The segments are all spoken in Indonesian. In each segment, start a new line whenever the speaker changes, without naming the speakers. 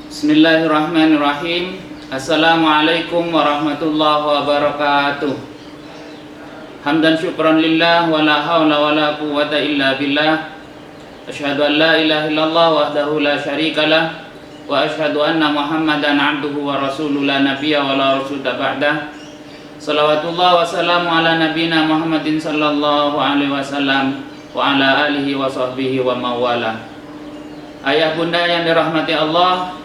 Bismillahirrahmanirrahim. Assalamualaikum warahmatullahi wabarakatuh. Hamdan syukran lillah wa la hawla wa la quwwata illa billah. Asyhadu an la ilaha illallah wahdahu la syarikalah wa asyhadu anna Muhammadan abduhu wa rasuluhu la nabiyya wa la rasula ba'dah. Salawatullah wa salamu ala nabiyina Muhammadin sallallahu alaihi wasallam wa ala alihi wa sahbihi wa mawala. Ayah bunda yang dirahmati Allah,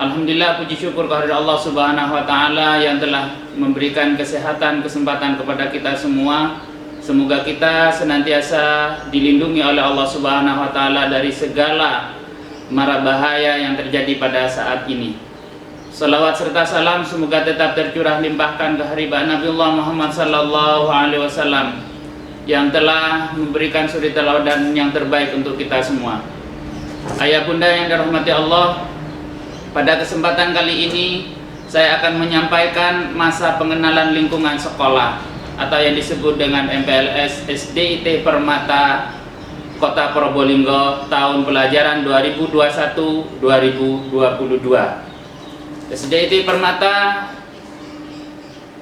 alhamdulillah, puji syukur kehadirat Allah Subhanahu wa taala yang telah memberikan kesehatan, kesempatan kepada kita semua. Semoga kita senantiasa dilindungi oleh Allah Subhanahu wa taala dari segala mara bahaya yang terjadi pada saat ini. Salawat serta salam semoga tetap tercurah limpahkan kehadirat Nabiullah Muhammad sallallahu alaihi wasallam yang telah memberikan suri teladan yang terbaik untuk kita semua. Ayah bunda yang dirahmati Allah, pada kesempatan kali ini saya akan menyampaikan masa pengenalan lingkungan sekolah atau yang disebut dengan MPLS SDIT Permata Kota Probolinggo tahun pelajaran 2021-2022. SDIT Permata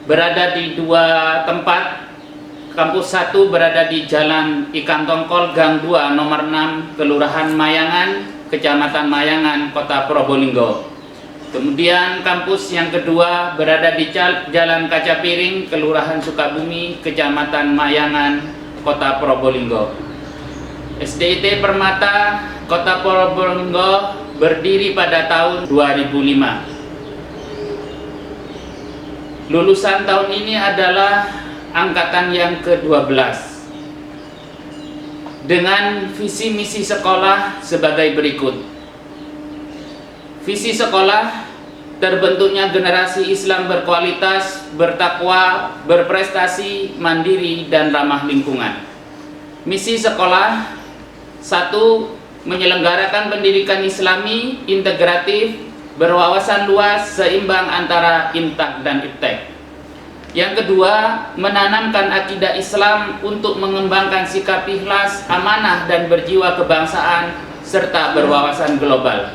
berada di dua tempat. Kampus 1 berada di Jalan Ikan Tongkol Gang 2 nomor 6 Kelurahan Mayangan, Kecamatan Mayangan, Kota Probolinggo. Kemudian kampus yang kedua berada di Jalan Kaca Piring, Kelurahan Sukabumi, Kecamatan Mayangan, Kota Probolinggo. SDIT Permata Kota Probolinggo berdiri pada tahun 2005. Lulusan tahun ini adalah angkatan yang ke-12 dengan visi misi sekolah sebagai berikut. Visi sekolah: terbentuknya generasi Islam berkualitas, bertakwa, berprestasi, mandiri, dan ramah lingkungan. Misi sekolah: 1. Menyelenggarakan pendidikan Islami integratif, berwawasan luas, seimbang antara intak dan iptek. Yang kedua, menanamkan akidah Islam untuk mengembangkan sikap ikhlas, amanah, dan berjiwa kebangsaan, serta berwawasan global.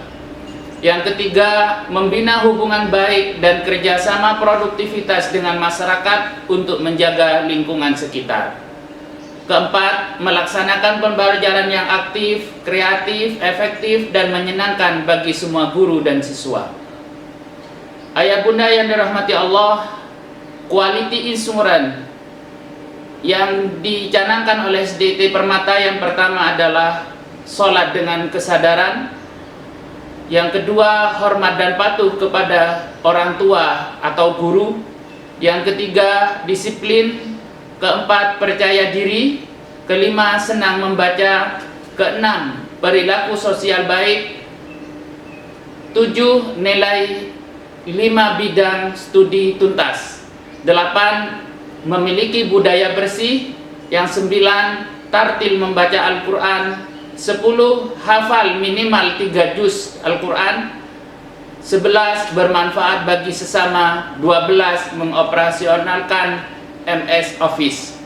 Yang ketiga, membina hubungan baik dan kerjasama produktivitas dengan masyarakat untuk menjaga lingkungan sekitar. Keempat, melaksanakan pembelajaran yang aktif, kreatif, efektif, dan menyenangkan bagi semua guru dan siswa. Ayah bunda yang dirahmati Allah, quality insurance yang dicanangkan oleh SDIT Permata yang pertama adalah sholat dengan kesadaran. Yang kedua, hormat dan patuh kepada orang tua atau guru. Yang ketiga, disiplin. Keempat, percaya diri. Kelima, senang membaca. Keenam, perilaku sosial baik. 7, nilai 5 bidang studi tuntas. 8, memiliki budaya bersih. Yang 9, tartil membaca Al-Quran. 10, hafal minimal 3 juz Al-Quran. 11, bermanfaat bagi sesama. 12, mengoperasionalkan MS Office.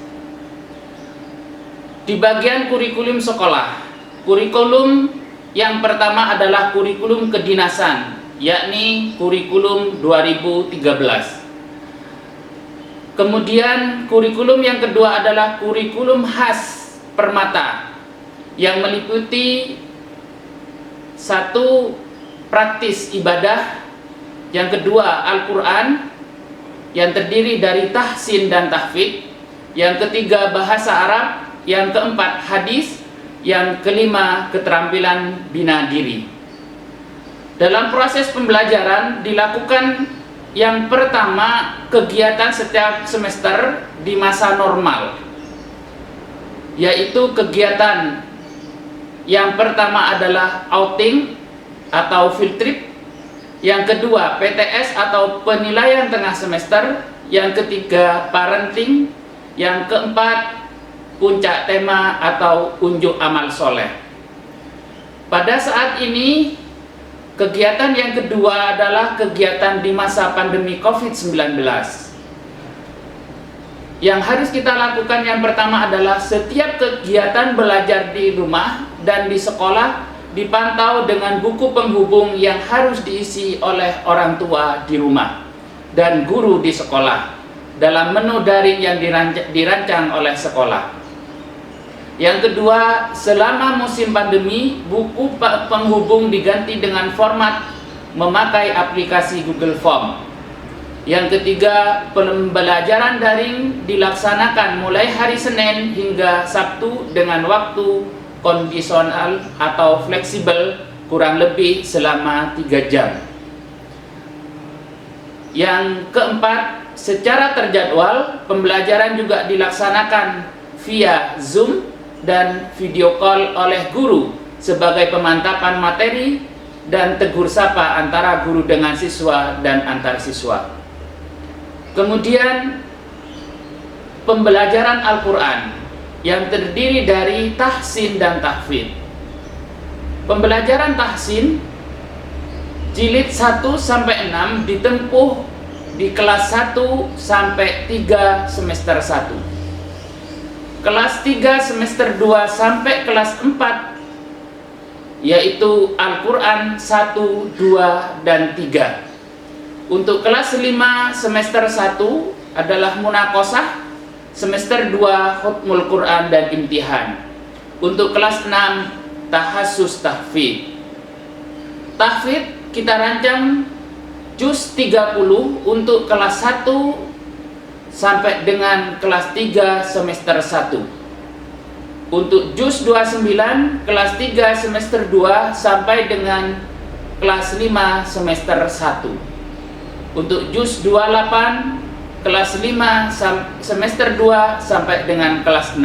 Di bagian kurikulum sekolah, kurikulum yang pertama adalah kurikulum kedinasan, yakni kurikulum 2013. Kemudian kurikulum yang kedua adalah kurikulum khas Permata yang meliputi 1, praktis ibadah. Yang kedua, Al-Quran yang terdiri dari tahsin dan tahfidz. Yang ketiga, bahasa Arab. Yang keempat, hadis. Yang kelima, keterampilan bina diri. Dalam proses pembelajaran dilakukan yang pertama, kegiatan setiap semester di masa normal, yaitu kegiatan yang pertama adalah outing atau field trip. Yang kedua, PTS atau penilaian tengah semester. Yang ketiga, parenting. Yang keempat, puncak tema atau unjuk amal soleh. Pada saat ini, kegiatan yang kedua adalah kegiatan di masa pandemi COVID-19. Yang harus kita lakukan yang pertama adalah setiap kegiatan belajar di rumah dan di sekolah dipantau dengan buku penghubung yang harus diisi oleh orang tua di rumah dan guru di sekolah dalam menu daring yang dirancang oleh sekolah. Yang kedua, selama musim pandemi, buku penghubung diganti dengan format memakai aplikasi Google Form. Yang ketiga, pembelajaran daring dilaksanakan mulai hari Senin hingga Sabtu dengan waktu kondisional atau fleksibel kurang lebih selama 3 jam. Yang keempat, secara terjadwal, pembelajaran juga dilaksanakan via Zoom dan video call oleh guru sebagai pemantapan materi dan tegur sapa antara guru dengan siswa dan antar siswa. Kemudian pembelajaran Al-Quran yang terdiri dari tahsin dan tahfidz. Pembelajaran tahsin jilid 1 sampai 6 ditempuh di kelas 1 sampai 3 semester 1. Kelas 3 semester 2 sampai kelas 4 yaitu Al-Quran 1, 2, dan 3. Untuk kelas 5 semester 1 adalah munakosah, semester 2 hukmul Quran dan imtihan. Untuk kelas 6 tahassus tahfidz. Tahfidz kita rancang juz 30 untuk kelas 1 sampai dengan kelas 3 semester 1. Untuk juz 29 kelas 3 semester 2 sampai dengan kelas 5 semester 1. Untuk juz 28 kelas 5 semester 2 sampai dengan kelas 6.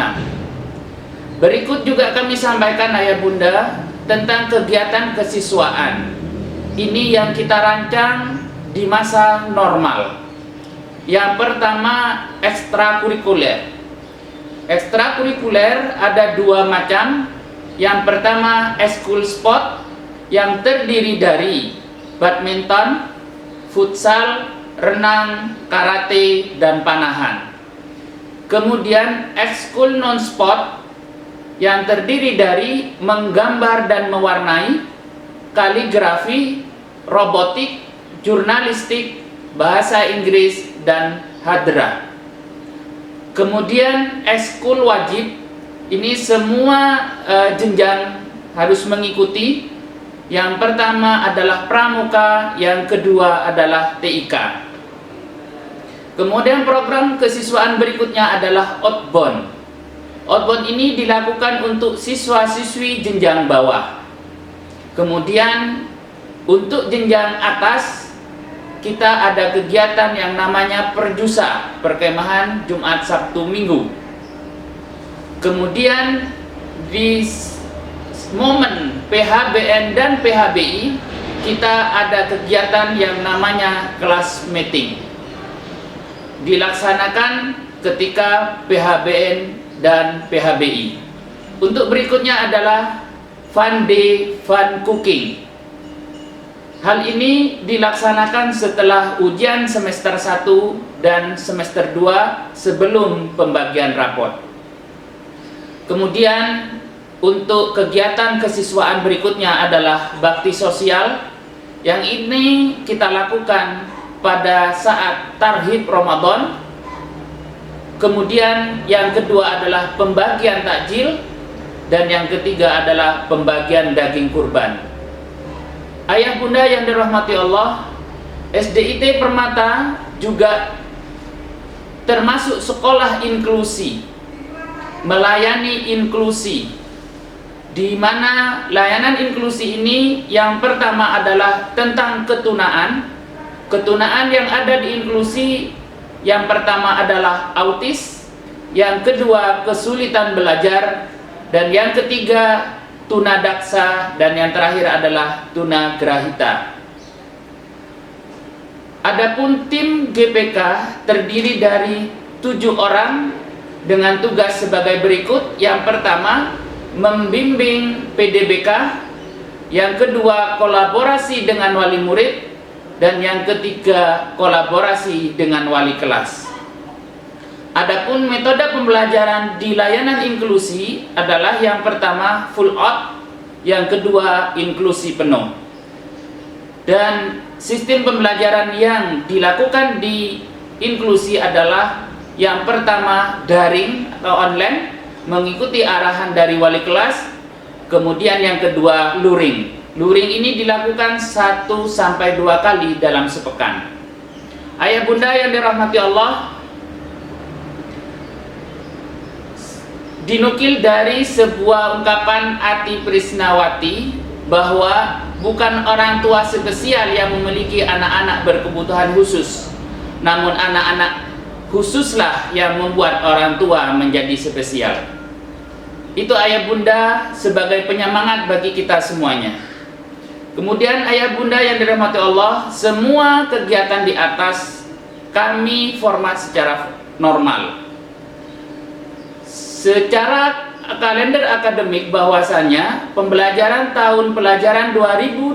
Berikut juga kami sampaikan ayah bunda tentang kegiatan kesiswaan. Ini yang kita rancang di masa normal. Yang pertama, ekstrakurikuler. Ekstrakurikuler ada 2 macam. Yang pertama, ekskul sport yang terdiri dari badminton, futsal, renang, karate, dan panahan. Kemudian ekskul non sport yang terdiri dari menggambar dan mewarnai, kaligrafi, robotik, jurnalistik, bahasa Inggris, dan hadrah. Kemudian ekskul wajib, ini semua jenjang harus mengikuti. Yang pertama adalah pramuka, yang kedua adalah TIK. Kemudian program kesiswaan berikutnya adalah outbound. Outbound ini dilakukan untuk siswa-siswi jenjang bawah. Kemudian untuk jenjang atas kita ada kegiatan yang namanya perjusa, perkemahan Jumat, Sabtu, Minggu. Kemudian di momen PHBN dan PHBI kita ada kegiatan yang namanya kelas meeting. Dilaksanakan ketika PHBN dan PHBI. Untuk berikutnya adalah Fun Day, Fun Cooking. Hal ini dilaksanakan setelah ujian semester 1 dan semester 2 sebelum pembagian rapot. Kemudian untuk kegiatan kesiswaan berikutnya adalah bakti sosial. Yang ini kita lakukan pada saat tarhib Ramadan. Kemudian yang kedua adalah pembagian takjil, dan yang ketiga adalah pembagian daging kurban. Ayah bunda yang dirahmati Allah, SDIT Permata juga termasuk sekolah inklusi, melayani inklusi, di mana layanan inklusi ini yang pertama adalah tentang ketunaan. Ketunaan yang ada di inklusi yang pertama adalah autis, yang kedua kesulitan belajar, dan yang ketiga tunadaksa, dan yang terakhir adalah tunagrahita. Adapun tim GPK terdiri dari 7 orang dengan tugas sebagai berikut. Yang pertama, membimbing PDBK, yang kedua kolaborasi dengan wali murid, dan yang ketiga kolaborasi dengan wali kelas. Adapun metode pembelajaran di layanan inklusi adalah yang pertama full out, yang kedua inklusi penuh. Dan sistem pembelajaran yang dilakukan di inklusi adalah yang pertama daring atau online, mengikuti arahan dari wali kelas. Kemudian yang kedua luring. Luring ini dilakukan 1 sampai 2 kali dalam sepekan. Ayah bunda yang dirahmati Allah, dinukil dari sebuah ungkapan Ati Prisnawati bahwa bukan orang tua spesial yang memiliki anak-anak berkebutuhan khusus, namun anak-anak khususlah yang membuat orang tua menjadi spesial. Itu ayah bunda sebagai penyemangat bagi kita semuanya. Kemudian ayah bunda yang dirahmati Allah, semua kegiatan di atas kami format secara normal. Secara kalender akademik bahwasanya pembelajaran tahun pelajaran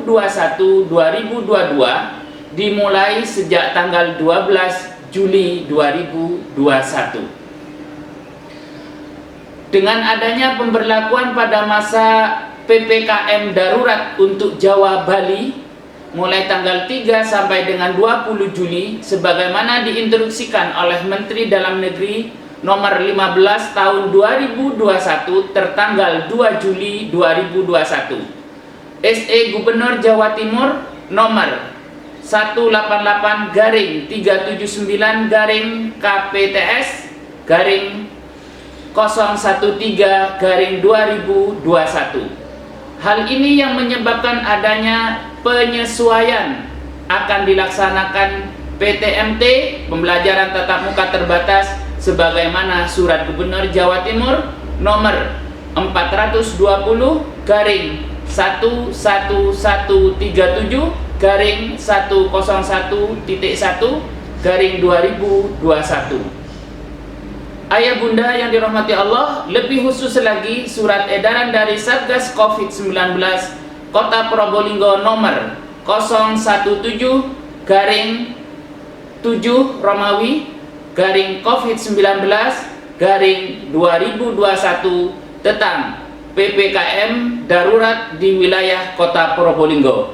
2021-2022 dimulai sejak tanggal 12 Juli 2021. Dengan adanya pemberlakuan pada masa PPKM darurat untuk Jawa Bali mulai tanggal 3 sampai dengan 20 Juli sebagaimana diinstruksikan oleh Menteri Dalam Negeri nomor 15 tahun 2021 tertanggal 2 Juli 2021. SE Gubernur Jawa Timur nomor 188/379/KPTS /013/2021. Hal ini yang menyebabkan adanya penyesuaian akan dilaksanakan PTMT pembelajaran tatap muka terbatas sebagaimana Surat Gubernur Jawa Timur nomor 422/11.101.1/2021. Ayah bunda yang dirahmati Allah, lebih khusus lagi surat edaran dari Satgas COVID-19 Kota Probolinggo nomor 017/7 Romawi COVID-19/2021 tentang PPKM darurat di wilayah Kota Probolinggo.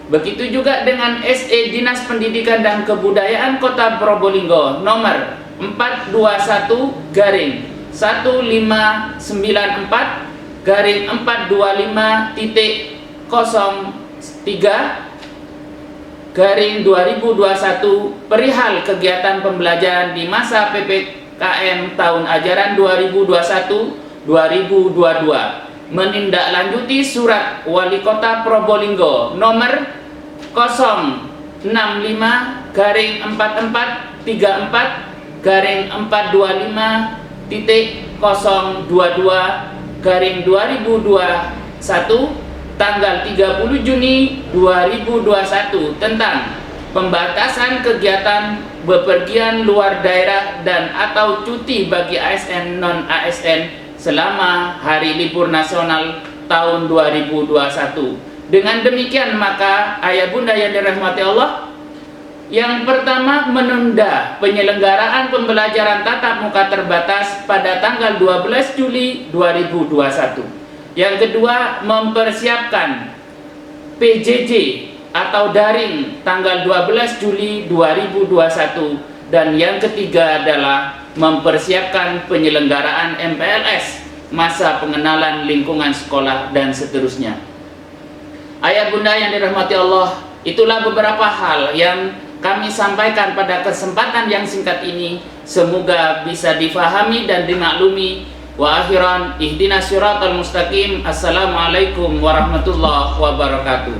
Begitu juga dengan SE Dinas Pendidikan dan Kebudayaan Kota Probolinggo nomor 421/425-4-4-4-3/2021 perihal kegiatan pembelajaran di masa PPKM tahun ajaran 2021-2022 menindaklanjuti surat Wali Kota Probolinggo nomor 065/44/3/4-22/2021 tanggal 30 Juni 2021 tentang pembatasan kegiatan bepergian luar daerah dan atau cuti bagi ASN non-ASN selama hari libur nasional tahun 2021. Dengan demikian maka ayah bunda yang dirahmati Allah, yang pertama menunda penyelenggaraan pembelajaran tatap muka terbatas pada tanggal 12 Juli 2021. Yang kedua mempersiapkan PJJ atau daring tanggal 12 Juli 2021. Dan yang ketiga adalah mempersiapkan penyelenggaraan MPLS, masa pengenalan lingkungan sekolah dan seterusnya. Ayah bunda yang dirahmati Allah, itulah beberapa hal yang kami sampaikan pada kesempatan yang singkat ini. Semoga bisa difahami dan dimaklumi. Wa akhiran ihdinas siratal mustaqim. Assalamualaikum warahmatullahi wabarakatuh.